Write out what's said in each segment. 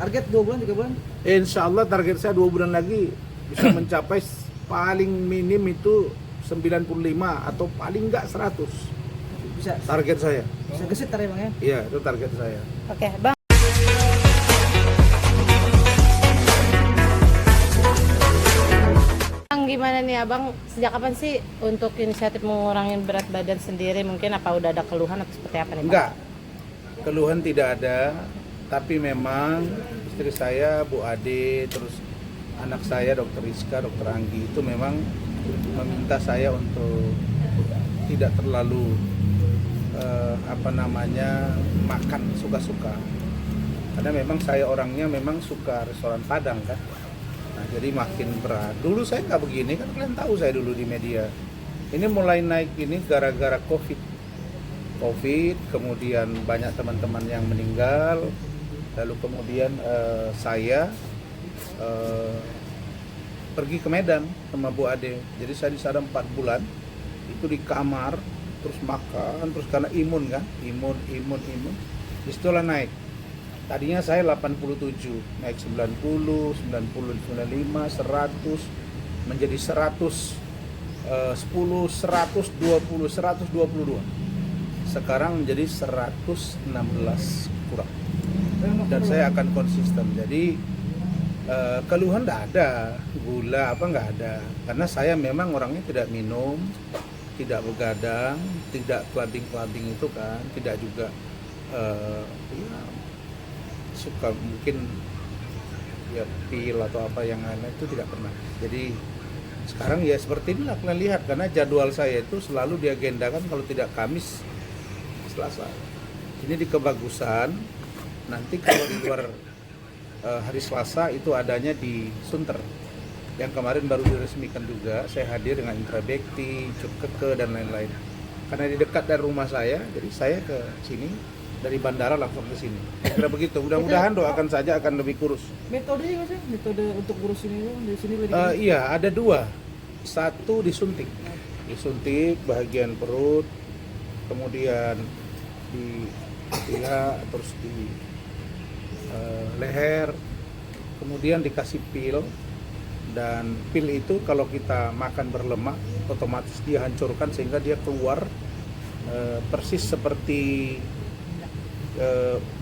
Target 2 bulan 3 bulan? Insya Allah target saya 2 bulan lagi bisa mencapai paling minim itu 95 atau paling enggak 100. Bisa Target saya. bisa gesit tar ya Bang ya. Iya, itu target saya. Oke, Bang. Bang, gimana nih Abang, sejak kapan sih untuk inisiatif mengurangi berat badan sendiri? Mungkin apa udah ada keluhan atau seperti apa nih Bang? Enggak. Keluhan tidak ada, tapi memang istri saya, Bu Ade, terus anak saya Dr. Rizka, Dr. Anggi itu memang meminta saya untuk tidak terlalu makan suka-suka. Karena memang saya orangnya memang suka restoran Padang kan. Nah, jadi makin berat. Dulu saya nggak begini kan, kalian tahu saya dulu di media. Ini mulai naik ini gara-gara COVID, kemudian banyak teman-teman yang meninggal. Lalu kemudian saya pergi ke Medan sama Bu Ade. Jadi saya di sana 4 bulan itu di kamar, terus makan, terus karena imun kan, imun. Disitulah naik. Tadinya saya 87, naik 90, 95, 100, menjadi 100, 10, 120, 122. Sekarang menjadi 116 kurang. Dan saya akan konsisten. Jadi keluhan tidak ada, gula apa nggak ada. Karena saya memang orangnya tidak minum, tidak begadang, tidak clubbing itu kan, tidak juga suka mungkin ya pil atau apa yang lain itu tidak pernah. Jadi sekarang ya seperti inilah kalian lihat, karena jadwal saya itu selalu diagendakan kalau tidak Kamis, Selasa. Ini di Kebagusan. Nanti kalau di luar hari Selasa itu adanya di Sunter. Yang kemarin baru diresmikan juga, saya hadir dengan Intrabekti, Cukeke dan lain-lain. Karena di dekat dari rumah saya, jadi saya ke sini dari bandara langsung ke sini. Kira begitu. Mudah-mudahan doakan saja akan lebih kurus. Metodenya Mas ya? Metode untuk kurus ini Bang, di sini Iya, ada 2. Satu disuntik bagian perut, kemudian di pihak, terus di leher, kemudian dikasih pil. Dan pil itu kalau kita makan berlemak otomatis dia hancurkan sehingga dia keluar persis seperti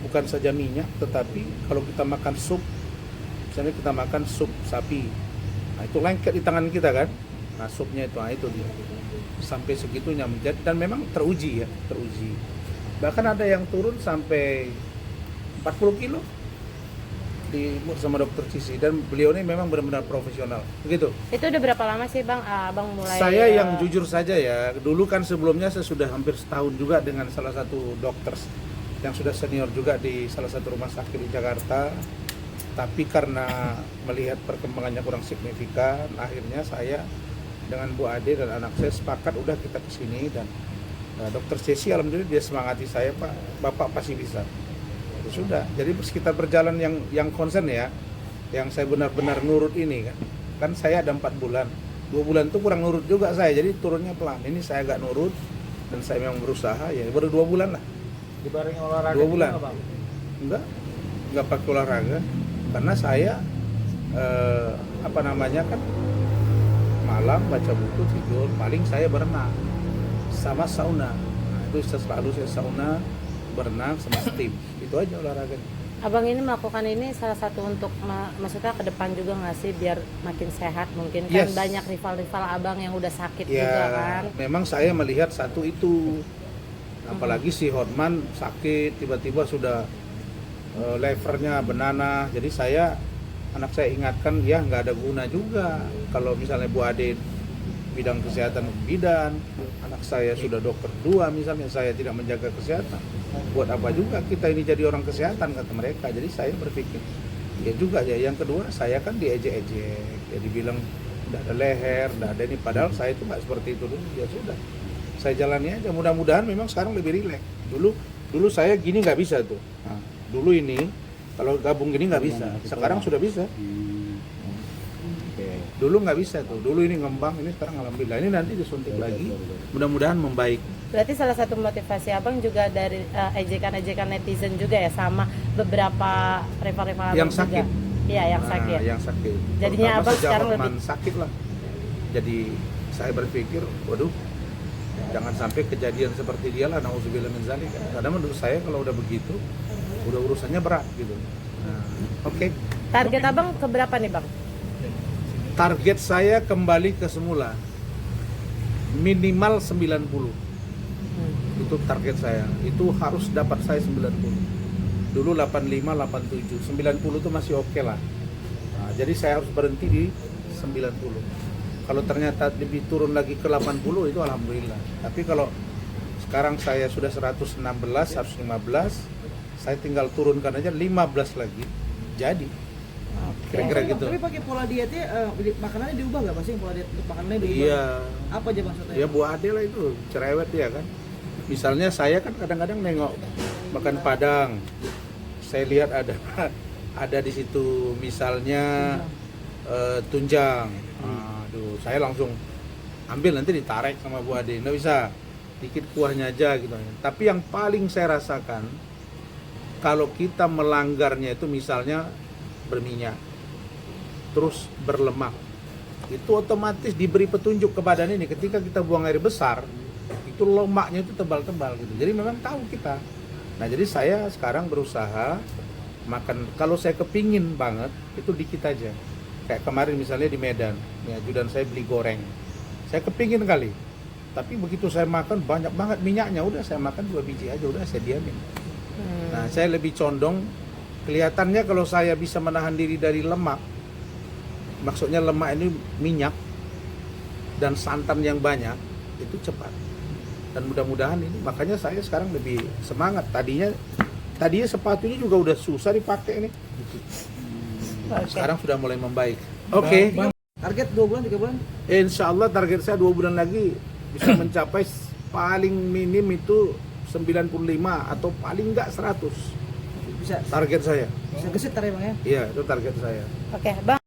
bukan saja minyak, tetapi kalau kita makan sup, misalnya kita makan sup sapi, nah itu lengket di tangan kita kan, nah supnya itu dia sampai segitunya menjadi, dan memang teruji. Bahkan ada yang turun sampai 40 kilo sama dokter Cici, dan beliau ini memang benar-benar profesional begitu. Itu udah berapa lama sih Bang, Abang mulai? Saya yang jujur saja ya, dulu kan sebelumnya saya sudah hampir setahun juga dengan salah satu dokter yang sudah senior juga di salah satu rumah sakit di Jakarta. Tapi karena melihat perkembangannya kurang signifikan, akhirnya saya dengan Bu Ade dan anak saya sepakat udah kita kesini. Dan dokter Ceci alhamdulillah dia semangati saya, Pak, Bapak pasti bisa. Sudah, jadi sekitar berjalan yang konsen ya, yang saya benar-benar nurut ini kan saya ada 4 bulan, 2 bulan itu kurang nurut juga saya, jadi turunnya pelan. Ini saya agak nurut dan saya memang berusaha, ya baru 2 bulan lah. dibarengi olahraga 2 bulan. Bang? Enggak pakai olahraga, karena saya kan malam baca buku, tidur, paling saya berenang sama sauna. Nah, itu selalu saya sauna, berenang sama steam. Itu aja olahraganya. Abang ini melakukan ini salah satu untuk maksudnya ke depan juga nggak sih, biar makin sehat mungkin kan? Yes. Banyak rival-rival abang yang udah sakit Ya, juga kan. memang saya melihat satu itu, apalagi si Hotman sakit tiba-tiba sudah levernya benana. Jadi anak saya ingatkan ya nggak ada guna juga kalau misalnya Bu Ade bidang kesehatan bidan, anak saya sudah dokter 2 misalnya, saya tidak menjaga kesehatan, buat apa juga kita ini jadi orang kesehatan, kata mereka. Jadi saya berpikir ya juga ya. Yang kedua, saya kan diejek-ejek, ya dibilang tidak ada leher, tidak ada ini, padahal saya itu nggak seperti itu dulu. Ya sudah, saya jalani aja. Mudah-mudahan memang sekarang lebih rileks. Dulu saya gini nggak bisa tuh. Nah, dulu ini kalau gabung gini nggak bisa, sekarang sudah bisa. Oke. Dulu nggak bisa tuh, dulu ini ngembang, ini sekarang alhamdulillah. Ini nanti disuntik lagi, mudah-mudahan membaik. Berarti salah satu motivasi abang juga dari ejekan-ejekan netizen juga ya, sama beberapa rival-rival abang Yang sakit. juga. Iya, yang sakit. Yang sakit. Jadinya Terutama abang sejak sekarang Hotman lebih sakit lah. Jadi saya berpikir, waduh, jangan sampai kejadian seperti dia lah, nauzubillah min dzalik. Karena menurut saya kalau udah begitu, udah urusannya berat gitu. Nah, oke. Target abang keberapa nih bang? Target saya kembali ke semula. Minimal 90. Itu target saya. Itu harus dapat saya 90. Dulu 85, 87. 90 itu masih oke lah. Nah, jadi saya harus berhenti di 90. Kalau ternyata lebih turun lagi ke 80 itu alhamdulillah. Tapi kalau sekarang saya sudah 116, 115, saya tinggal turunkan aja 15 lagi. Jadi kira-kira gitu. Tapi pakai pola dietnya, makanannya diubah nggak pasti? Pola diet makanannya diubah? Iya. Apa aja maksudnya? Ya Bu Ade lah itu, cerewet dia kan. Misalnya saya kan kadang-kadang nengok makan Padang. Saya lihat ada di situ misalnya tunjang. Aduh, saya langsung ambil, nanti ditarik sama Bu Ade. Nggak bisa, dikit kuahnya aja gitu. Tapi yang paling saya rasakan, kalau kita melanggarnya itu misalnya berminyak, terus berlemak, itu otomatis diberi petunjuk ke badan ini. Ketika kita buang air besar, itu lemaknya itu tebal-tebal gitu. Jadi memang tahu kita. Nah, jadi saya sekarang berusaha makan, kalau saya kepingin banget, itu dikit aja. Kayak kemarin misalnya di Medan, ya, ajudan saya beli goreng. Saya kepingin kali. Tapi begitu saya makan banyak banget minyaknya, udah saya makan 2 biji aja, udah saya diamin. Nah, saya lebih condong, kelihatannya kalau saya bisa menahan diri dari lemak, maksudnya lemak ini minyak dan santan yang banyak, itu cepat. Dan mudah-mudahan ini, makanya saya sekarang lebih semangat. Tadinya sepatunya juga udah susah dipakai ini. Sekarang sudah mulai membaik. Oke. Target 2 bulan, 3 bulan? Insya Allah target saya 2 bulan lagi bisa mencapai paling minim itu 95 atau paling enggak 100. Bisa Target saya. bisa gesit target bang ya? Iya, itu target saya. Oke, bang.